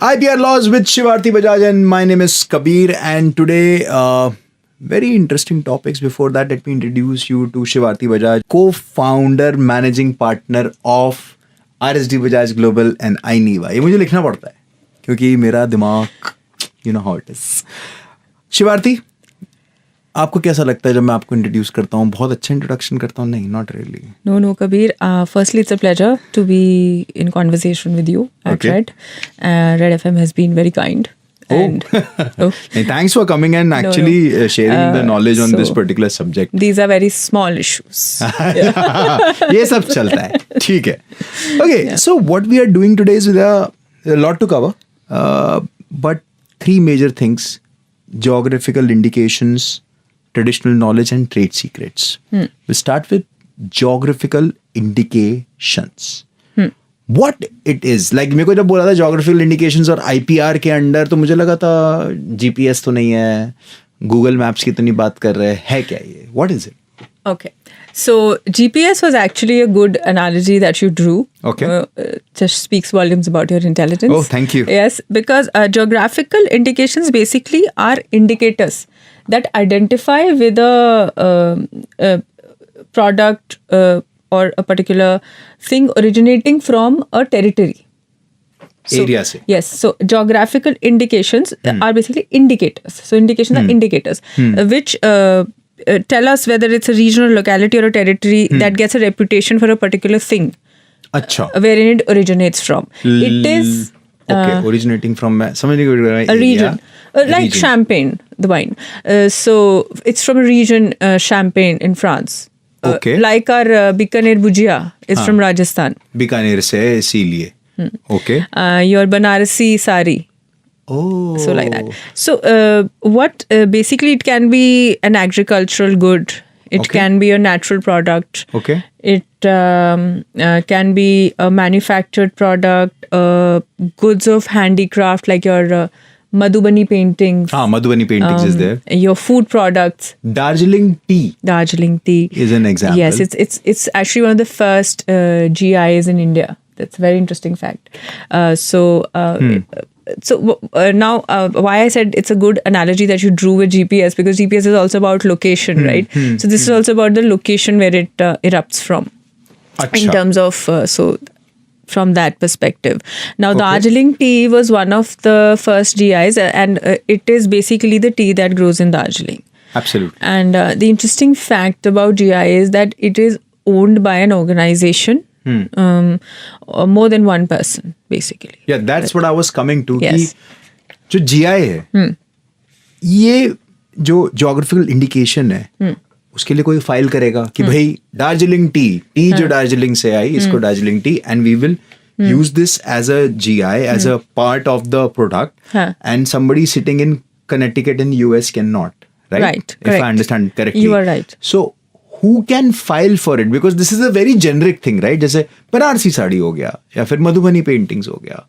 IPR Laws with Shivarthi Bajaj, and my name is Kabir. And today, very interesting topics. Before that, let me introduce you to Shivarthi Bajaj, co-founder, managing partner of RSD Bajaj Global and iNeva. ये मुझे लिखना पड़ता है क्योंकि मेरा दिमाग, you know how it is. शिवार्थी, आपको कैसा लगता है जब मैं आपको इंट्रोड्यूस करता हूँ? बहुत अच्छा इंट्रोडक्शन करता हूँ? नहीं, not really. No, Kabir. Firstly, it's a pleasure to be in conversation with you at Red. Red FM has been very kind. And, Hey, thanks for coming and actually sharing the knowledge on this particular subject. These are very small issues. ये सब चलता है, ठीक है. Okay, so what we are doing today is with a lot to cover, but three major things: geographical indications, traditional knowledge, and trade secrets. We start with geographical indications. What it is, like मेरे को जब बोला था geographical indications और IPR के under, तो मुझे लगा था GPS तो नहीं है, Google Maps की तो नहीं बात कर रहे हैं, क्या ये? What is it? Okay. So GPS was actually a good analogy that you drew. Okay. Just speaks volumes about your intelligence. Oh, thank you. Yes, because geographical indications basically are indicators that identify with a product or a particular thing originating from a territory. So, Area se. Yes. So geographical indications are basically indicators. So indications are indicators which tell us whether it's a regional locality or a territory that gets a reputation for a particular thing. अच्छा. Wherein it originates from. It is originating from a region. Like Champagne, the wine. So it's from a region, Champagne in France. Like our Bikaner Bhujia is from Rajasthan. Bikaner से है इसीलिए. Okay. Your Banarasi sari. Oh. So like that. So what basically it can be an agricultural good. It can be a natural product. Okay. It can be a manufactured product, goods of handicraft like your Madhubani paintings. Madhubani paintings is there. Your food products. Darjeeling tea. Darjeeling tea is an example. Yes, it's actually one of the first GIs in India. That's a very interesting fact. So now why I said it's a good analogy that you drew with GPS, because GPS is also about location, right? So this is also about the location where it erupts from. Achha. In terms of from that perspective. Now, Darjeeling tea was one of the first GIs, and it is basically the tea that grows in Darjeeling. Absolutely. And the interesting fact about GI is that it is owned by an organization, more than one person, basically. Yeah, that's what I was coming to. Yes. कि जो GI है, ये जो geographical indication है, उसके लिए कोई file करेगा कि भाई दार्जिलिंग टी जो दार्जिलिंग से आई, इसको Darjeeling tea, and we will use this as a GI, as a part of the product, and somebody sitting in Connecticut in US cannot, right? Right, if I understand correctly. You are right. So who can file for it? Because this is a very generic thing, right? जैसे बनारसी साड़ी हो गया या फिर Madhubani paintings हो गया.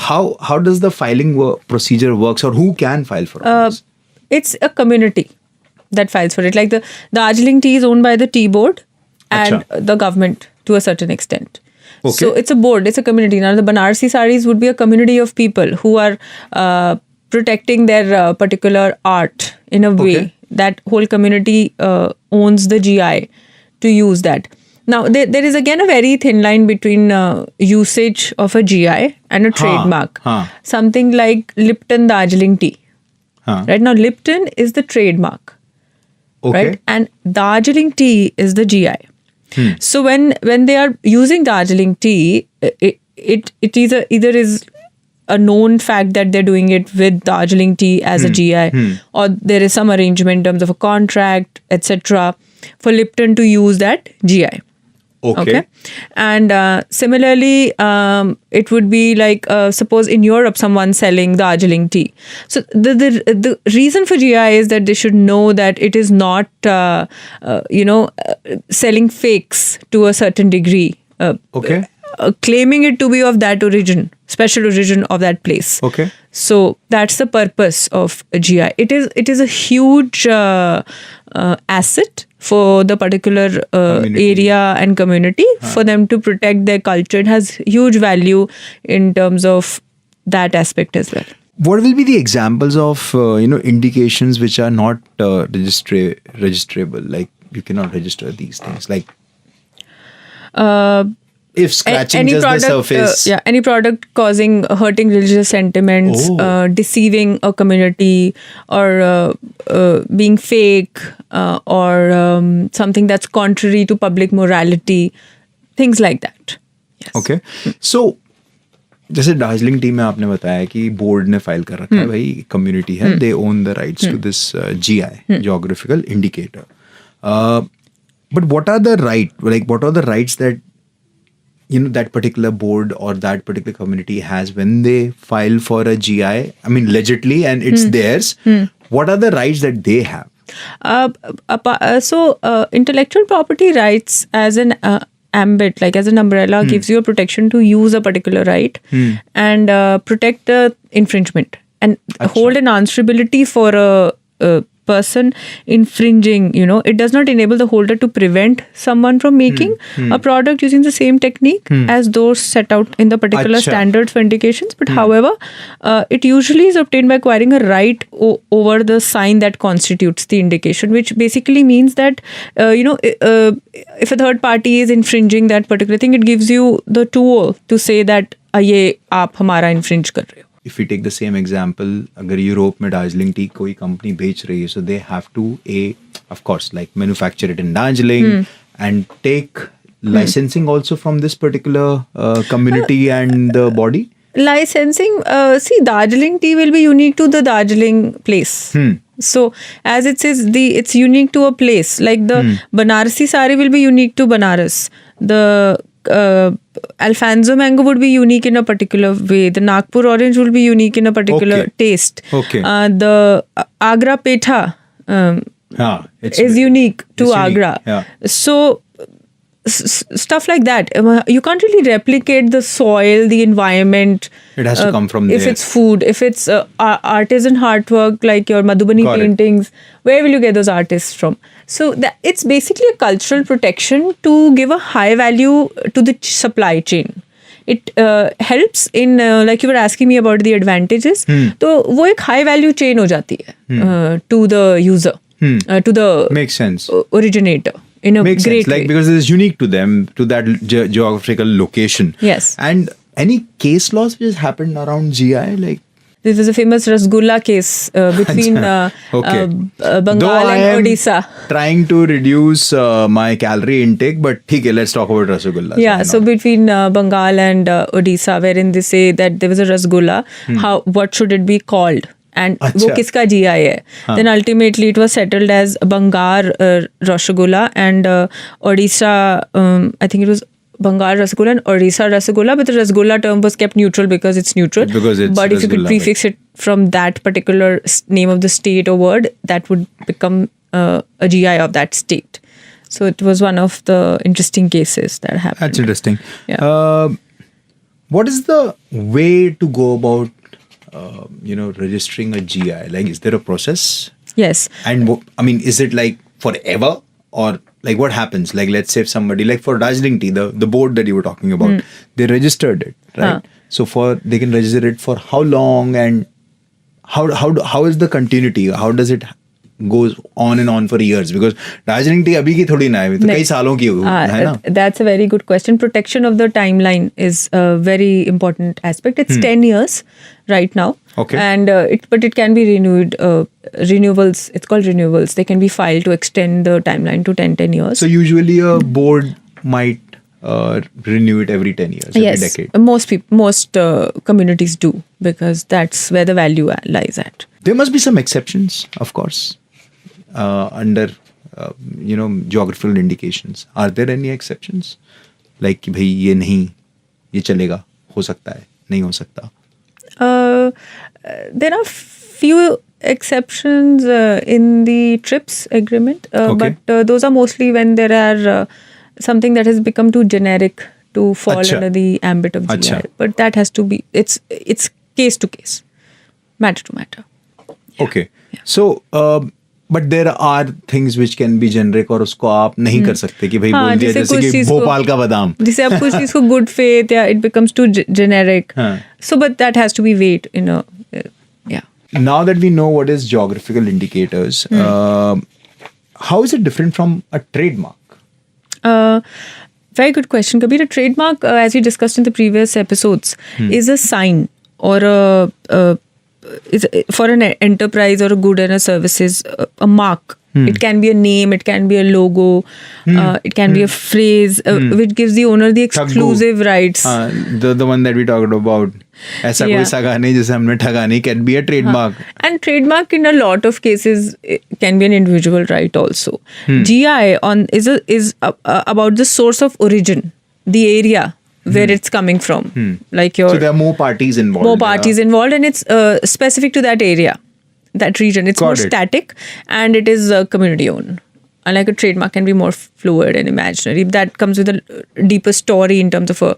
How does the filing procedure works, or who can file for it? It's a community that files for it. Like the Darjeeling tea is owned by the tea board and the government to a certain extent. Okay. So it's a board, it's a community. Now the Banarsi saris would be a community of people who are protecting their particular art in a way. That whole community owns the GI to use that. Now there is again a very thin line between usage of a GI and a trademark. Something like Lipton Darjeeling tea. Right now Lipton is the trademark. Right? And Darjeeling tea is the GI. So when they are using Darjeeling tea, it either is a known fact that they're doing it with Darjeeling tea as a GI, or there is some arrangement in terms of a contract, etc., for Lipton to use that GI. Okay. And similarly, it would be like, suppose in Europe, someone selling Darjeeling tea. So the reason for GI is that they should know that it is not, selling fakes to a certain degree. Claiming it to be of that origin, special origin of that place. Okay. So that's the purpose of a GI. It is a huge asset for the particular area and community for them to protect their culture. It has huge value in terms of that aspect as well. What will be the examples of indications which are not registrable? Like you cannot register these things. Like if scratching just the surface. Any product causing hurting religious sentiments, deceiving a community, or being fake, or something that's contrary to public morality, things like that. Yes. Okay. So जैसे Darjeeling T में आपने बताया कि board ने file कर रखा है भाई कम्युनिटी है they own the rights to this GI geographical indicator, but what are the rights that that particular board or that particular community has when they file for a GI? I mean allegedly, and it's theirs. What are the rights that they have? Intellectual property rights as an ambit, like as an umbrella, gives you a protection to use a particular right and protect the infringement and hold an answerability for a person infringing. It does not enable the holder to prevent someone from making a product using the same technique as those set out in the particular standards for indications. But however, it usually is obtained by acquiring a right over the sign that constitutes the indication, which basically means that if a third party is infringing that particular thing, it gives you the tool to say that ये आप हमारा infringe कर रहे हो. If we take the same example, अगर Europe में Darjeeling T कोई company बेच रही है, so they have to of course like manufacture it in Darjeeling and take licensing also from this particular community and the body. Licensing, see, Darjeeling tea will be unique to the Darjeeling place. So as it says, it's unique to a place. Like the Banarsi sari will be unique to Banaras. The Alfonso mango would be unique in a particular way. The Nagpur orange will be unique in a particular taste. Okay. The Agra petha is unique to Agra. Yeah. So stuff like that. You can't really replicate the soil, the environment. It has to come from there. If it's food, if it's artisan artwork like your Madhubani paintings, where will you get those artists from? So it's basically a cultural protection to give a high value to the supply chain. It helps in like you were asking me about the advantages. तो वो एक high value chain हो जाती है to the user, to the makes sense originator. In a makes great sense. Like way. because it is unique to them, to that geographical location. Yes. And any case laws which has happened around GI, like this is a famous Rasgulla case between Bengal and Odisha. Trying to reduce my calorie intake, but okay, let's talk about Rasgulla. Yeah, so between Bengal and Odisha, wherein they say that there was a Rasgulla, what should it be called? And वो किसका GI है? Then ultimately it was settled as Bangar Rasgulla and Odisha, I think it was Bengal Rasgulla and Odisha Rasgulla, but the Rasgulla term was kept neutral because it's neutral. But if you could prefix it from that particular name of the state or word, that would become a GI of that state. So it was one of the interesting cases that happened. That's interesting. Yeah. What is the way to go about registering a GI? Like, is there a process? Yes. And I mean, is it like forever, or like what happens? Like, let's say if somebody, like for Darjeeling tea, the board that you were talking about, they registered it, right? So they can register it for how long, and how is the continuity? How does it goes on and on for years? Because Darjeeling tea abhi ki thodi na hai, to kai saalon ki hai na? That's a very good question. Protection of the timeline is a very important aspect. It's 10 years right now. Okay. And but it can be renewed. Renewals, it's called renewals. They can be filed to extend the timeline to 10 years. So usually a board might renew it every 10 years, every decade. Most communities do, because that's where the value lies at. There must be some exceptions, of course, under geographical indications. Are there any exceptions? Like कि भाई ये नहीं, ये चलेगा, हो सकता है, नहीं हो सकता. There are few exceptions in the TRIPS agreement, but those are mostly when there are something that has become too generic to fall under the ambit of GI. But that has to be, it's case to case, matter to matter. Okay. Yeah. So but there are things which can be generic और उसको आप नहीं कर सकते कि भाई बोल दिया जैसे कि भोपाल का बादाम, जिसे आप कुछ चीज को गुड फेथ या it becomes too generic, so but that has to be weighed in a या. Now that we know what is geographical indicators, how is it different from a trademark? Very good question, Kabir. A trademark, as we discussed in the previous episodes, is a sign or is for an enterprise or a good and a services, a mark. It can be a name, it can be a logo, it can be a phrase which gives the owner the exclusive rights. The one that we talked about. ऐसा कोई सगा नहीं जिसे हमने ठगा नहीं, can be a trademark. And trademark in a lot of cases can be an individual right also. GI is about the source of origin, the area where it's coming from. Like so there are more parties involved. More parties involved, and it's specific to that area, that region. It's more static, and it is community owned. Unlike a trademark can be more fluid and imaginary. That comes with a deeper story in terms of a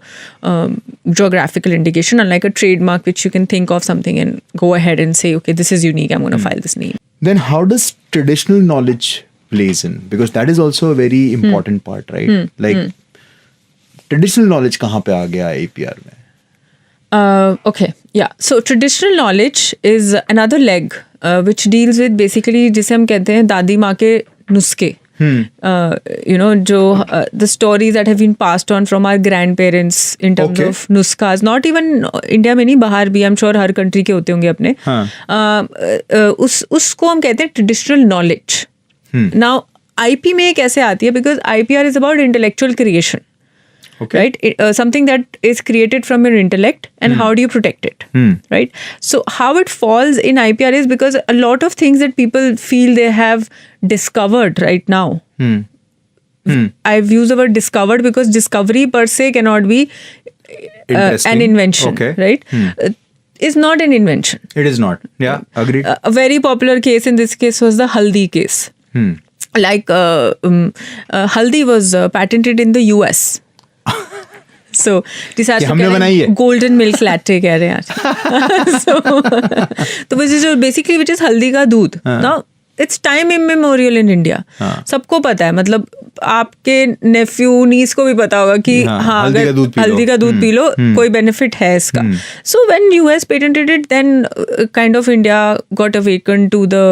geographical indication. Unlike a trademark, which you can think of something and go ahead and say, okay, this is unique, I'm going to file this name. Then how does traditional knowledge plays in? Because that is also a very important part, right? Like traditional knowledge kahan pe aa gaya APR mein? Okay, yeah. So traditional knowledge is another leg which deals with basically जिसे हम कहते हैं दादी माँ के नुस्खे. You know, the stories that have been passed on from our grandparents in terms of nuskhas. Not even India में नहीं, बाहर भी I'm sure हर country के होते होंगे अपने. उसको हम कहते हैं traditional knowledge. Now IP में कैसे आती है? Because IPR is about intellectual creation. Okay. Right? Something that is created from your intellect, and how do you protect it? Right? So how it falls in IPR is because a lot of things that people feel they have discovered right now. I've used the word discovered because discovery per se cannot be an invention. Okay. Right? Is not an invention. It is not. Yeah, agreed. A very popular case in this case was the Haldi case. Like Haldi was patented in the US. So this has to golden milk latte कह रहे हैं. So तो which is basically which is हल्दी का दूध. Now it's time immemorial in India. सबको पता है, मतलब आपके नेफ्यू नीस को भी पता होगा कि हाँ अगर हल्दी का दूध पी लो कोई बेनिफिट है इसका. So when US patented it, then kind of India got awakened to the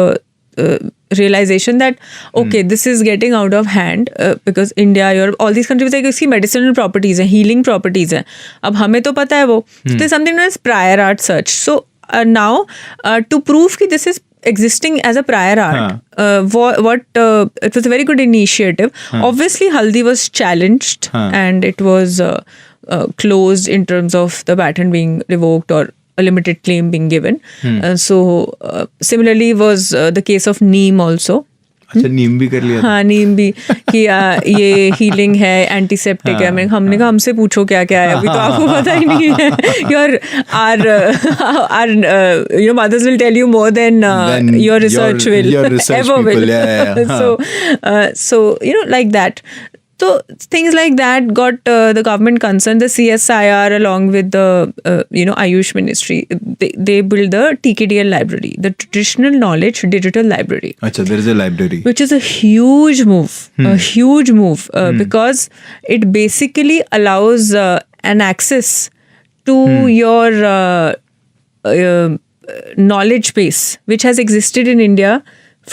realization that okay, this is getting out of hand because India, Europe, all these countries like इसकी medicinal properties हैं, healing properties हैं. अब हमें तो पता है वो. So there's something known as prior art search. So now to prove कि this is existing as a prior art, it was a very good initiative. Obviously Haldi was challenged and it was closed in terms of the patent being revoked or a limited claim being given. So similarly was the case of neem also. अच्छा, नीम भी कर लिया. हाँ, नीम भी कि ये healing है, antiseptic है. हमने कहा हमसे पूछो क्या क्या है, अभी तो आपको पता ही नहीं है. Your mothers will tell you more than your research will ever will. So you know, like that. So things like that got the government concerned. The CSIR along with the Ayush Ministry, they built the TKDL library, the Traditional Knowledge Digital Library. Achha, there is a library. Which is a huge move, because it basically allows an access to your knowledge base, which has existed in India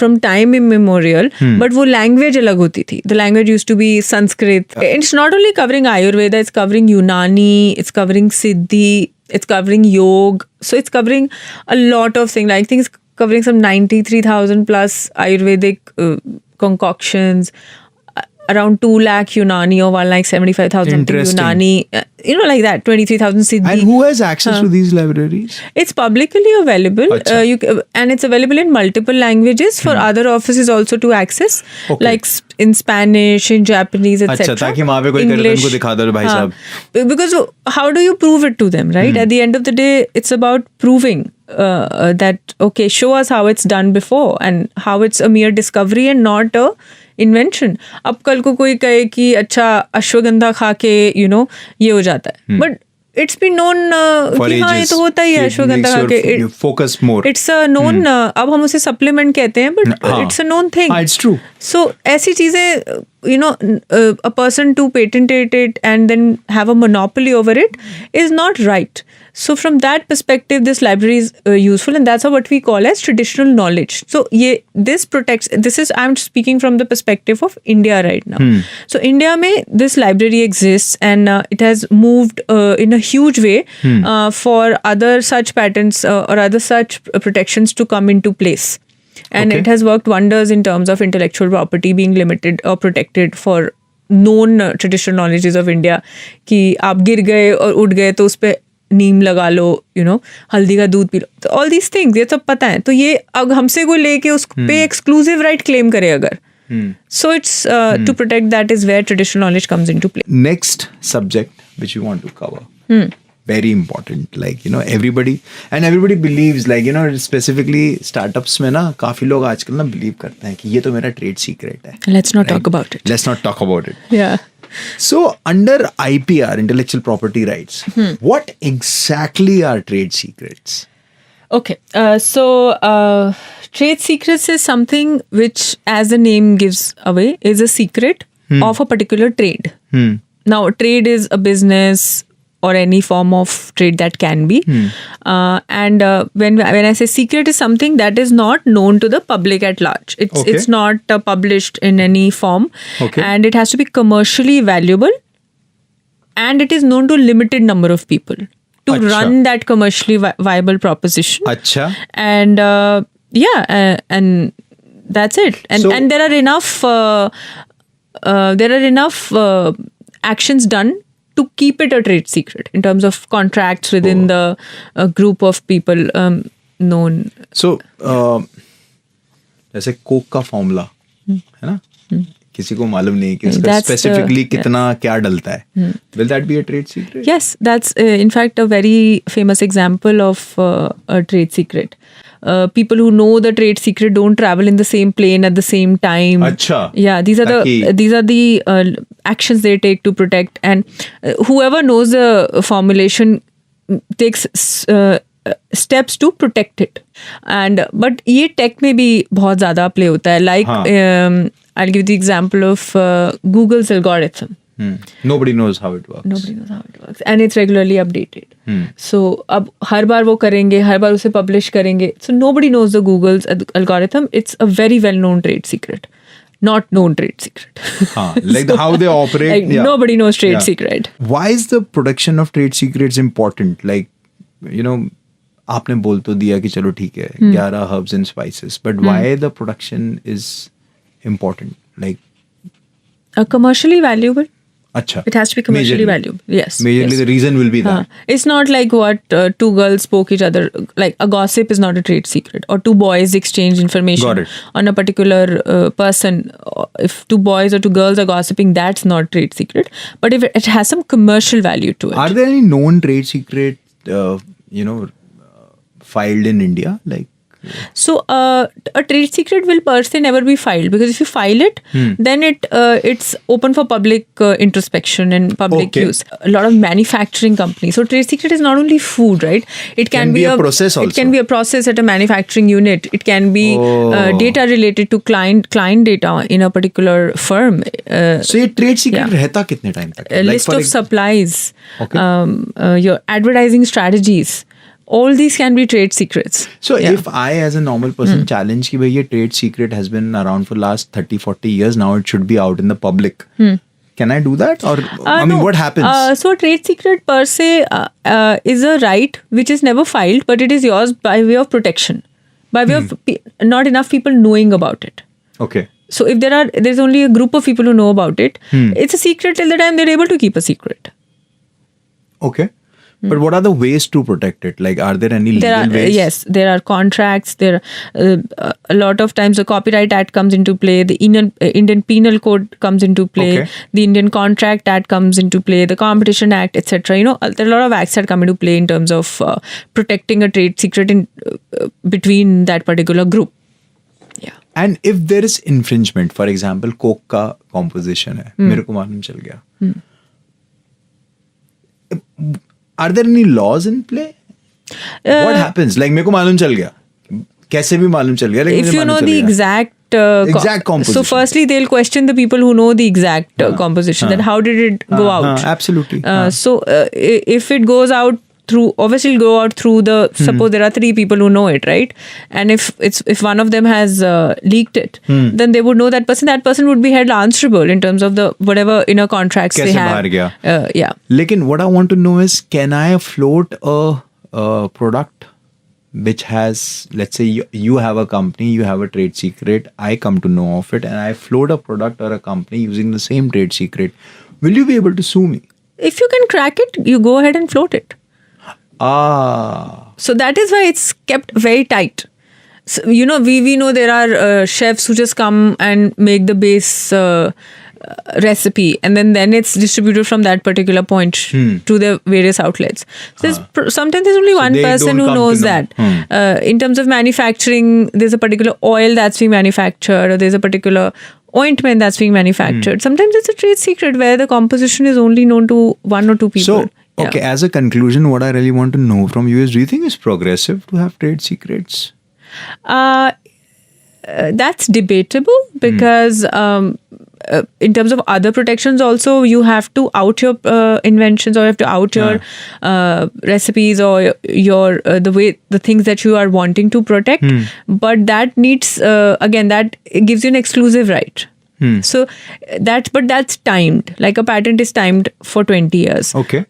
from time immemorial, but वो language अलग होती थी. The language used to be Sanskrit. It's not only covering Ayurveda, it's covering Unani, it's covering Siddhi, it's covering Yoga. So it's covering a lot of things. I think it's covering some 93,000 plus Ayurvedic concoctions, around 2 lakh Unani or 1,75,000 Unani, like that, 23,000 Siddhi. And who has access to these libraries? It's publicly available, and it's available in multiple languages for other offices also to access, like in Spanish, in Japanese, etc. ताकि वहाँ पे कोई करे तो उनको दिखा दो भाई साहब. Because how do you prove it to them, right? At the end of the day, it's about proving that, okay, show us how it's done before and how it's a mere discovery and not a invention. अब कल को कोई कहे कि अच्छा अश्वगंधा खा के ये हो जाता है, but it's been known For कि हाँ ये ages. तो होता ही है It अश्वगंधा makes खा your के. you focus more. It's a known. अब हम उसे supplement कहते हैं, but हाँ. it's a known thing. हाँ, it's true. So ऐसी चीजें, you know, a person to patentate it and then have a monopoly over it is not right. So from that perspective, this library is useful, and that's what we call as traditional knowledge. So this protects. This is, I'm speaking from the perspective of India right now. So India mein this library exists, and it has moved in a huge way for other such patents or other such protections to come into place. And Okay. it has worked wonders in terms of intellectual property being limited or protected for known traditional knowledges of India. कि आप गिर गए और उठ गए तो उस पे नीम लगा लो, you know, हल्दी का दूध पी लो, तो all these things ये सब पता है. तो ये अब हमसे कोई लेके उस पे exclusive right claim करे अगर, so it's to protect that is where traditional knowledge comes into play. Next subject which you want to cover. Very important, like, you know, everybody believes, like, you know, specifically startups में ना काफी लोग आजकल ना believe करते हैं कि ये तो मेरा trade secret है. Let's not talk about it. Let's not talk about it. Yeah. So under IPR, intellectual property rights, what exactly are trade secrets? Okay, so trade secrets is something which, as the name gives away, is a secret of a particular trade. Now, trade is a business or any form of trade that can be. And when I say secret is something that is not known to the public at large. It's not published in any form. Okay. And it has to be commercially valuable. And it is known to a limited number of people to Achha. run that commercially viable proposition. Acha. And and that's it. And there are enough actions done to keep it a trade secret in terms of contracts within the group of people known. So जैसे Coke का formula है ना, किसी को मालूम नहीं कि उसका स्पेसिफिकली कितना क्या डलता है. Will that be a trade secret? Yes, that's in fact a very famous example of a trade secret. People who know the trade secret don't travel in the same plane at the same time. Achha. Yeah, these are the actions they take to protect, and whoever knows the formulation takes steps to protect it. And but ये tech में भी बहुत ज़्यादा play होता है. Like I'll give the example of Google's algorithm. Nobody knows how it works. Nobody knows how it works, and it's regularly updated. So अब हर बार वो करेंगे, हर बार उसे publish करेंगे. So nobody knows the Google's algorithm. It's a very well-known trade secret, not known trade secret. Like how they operate. Like nobody knows trade secret. Why is the protection of trade secrets important? Like, you know, आपने बोल तो दिया कि चलो ठीक है 11 herbs and spices, but why the production is important? Like, Commercially valuable. अच्छा. It has to be commercially valuable. Yes. Majorly the reason will be that. It's not like what two girls spoke each other. Like a gossip is not a trade secret. Or two boys exchange information on a particular person. If two boys or two girls are gossiping, that's not trade secret. But if it has some commercial value to it. Are there any known trade secret, filed in India? Like, so a trade secret will per se never be filed, because if you file it, then it's open for public introspection and public use. A lot of manufacturing companies. So trade secret is not only food, right? It can be a process also. It can be a process at a manufacturing unit. It can be data related to client data in a particular firm. So ये trade secret रहता कितने time तक? A list of supplies, your advertising strategies. All these can be trade secrets. So if I as a normal person challenge कि भाई ये trade secret has been around for last 30-40 years, now it should be out in the public. Can I do that? Or I mean, what happens? So trade secret per se is a right which is never filed, but it is yours by way of protection, by way of not enough people knowing about it. Okay. So if there's only a group of people who know about it, it's a secret till the time they're able to keep a secret. Okay. But what are the ways to protect it? Like, are there any legal ways? Yes, there are contracts. There are a lot of times the Copyright Act comes into play. The Indian Penal Code comes into play. The Indian Contract Act comes into play. The Competition Act, etc. You know, there are a lot of acts that come into play in terms of protecting a trade secret in between that particular group. Yeah. And if there is infringement, for example, Coke का composition है, मेरे को मालूम चल गया. are there any laws in play? What happens? Like मेरे को मालूम चल गया, कैसे भी मालूम चल गया, लेकिन if you know the exact composition. So firstly they'll question the people who know the exact composition, that how did it go out. Absolutely. So if it goes out through, obviously it'll go out through the, suppose there are 3 people who know it, right? And if one of them has leaked it, then they would know that person would be held answerable in terms of the whatever inner contracts they कैसे have. बाहर गया? Yeah. लेकिन what I want to know is, can I float a product which has, let's say you have a company, you have a trade secret, I come to know of it, and I float a product or a company using the same trade secret. Will you be able to sue me? If you can crack it, you go ahead and float it. So that is why it's kept very tight. So, you know, we know there are chefs who just come and make the base recipe, and then it's distributed from that particular point to the various outlets. So sometimes there's only one they person don't who come knows to know. that. In terms of manufacturing, there's a particular oil that's being manufactured, or there's a particular ointment that's being manufactured. Sometimes it's a trade secret where the composition is only known to 1 or 2 people. So, okay, as a conclusion, what I really want to know from you is, do you think it's progressive to have trade secrets? That's debatable, because in terms of other protections also, you have to out your inventions, or you have to out your recipes, or your the things that you are wanting to protect. But that needs, again, that gives you an exclusive right. So that's timed. Like a patent is timed for 20 years. Okay.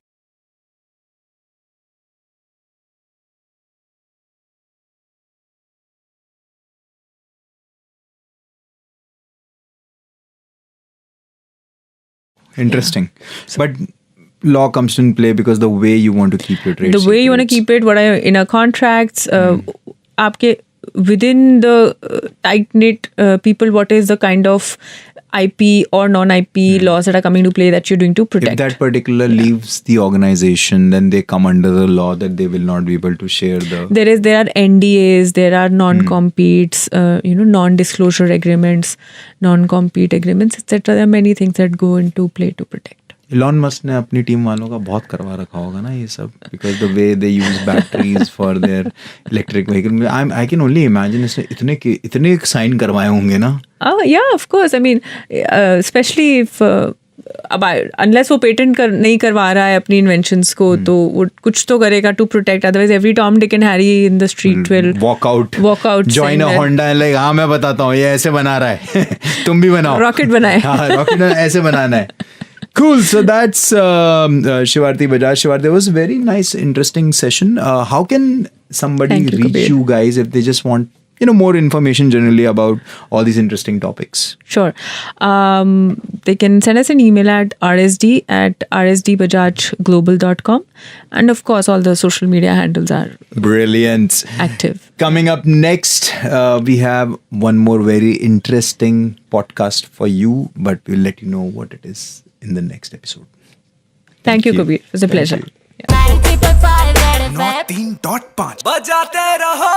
Interesting. But law comes in play because the way you want to keep your trade the way you want to keep it, what are inner contracts, aapke within the tight knit people, what is the kind of IP or non-IP laws that are coming to play that you're doing to protect. If that particular leaves the organization, then they come under the law that they will not be able to share the... There are NDAs, there are non-competes, non-disclosure agreements, non-compete agreements, etc. There are many things that go into play to protect. Elon Musk ने अपनी team वालों का बहुत करवा रखा होगा ना ये सब, because the way they use batteries for their electric vehicle. I can only imagine इसने इतने साइन करवाए होंगे ना. Yeah, of course. I mean, especially if unless वो पेटेंट नहीं करवा रहा है अपनी इन्वेंशंस को, तो वो कुछ तो करेगा to protect. Otherwise every Tom Dick and Harry in the street will walk out join a Honda and like, हाँ मैं बताता हूँ ये ऐसे बना रहा है, तुम भी बनाओ, रॉकेट बनाए. हाँ रॉकेट ऐसे बनाना है. Cool. So that's Shivarti Bajaj. Shivarti, it was a very nice, interesting session. How can somebody reach you guys if they just want, more information generally about all these interesting topics? Sure. They can send us an email at rsd@rsdbajajglobal.com. And of course, all the social media handles are brilliant, active. Coming up next, we have one more very interesting podcast for you, but we'll let you know what it is in the next episode. Thank you, Kabir. It was a pleasure. 93.5 बजाते रहो.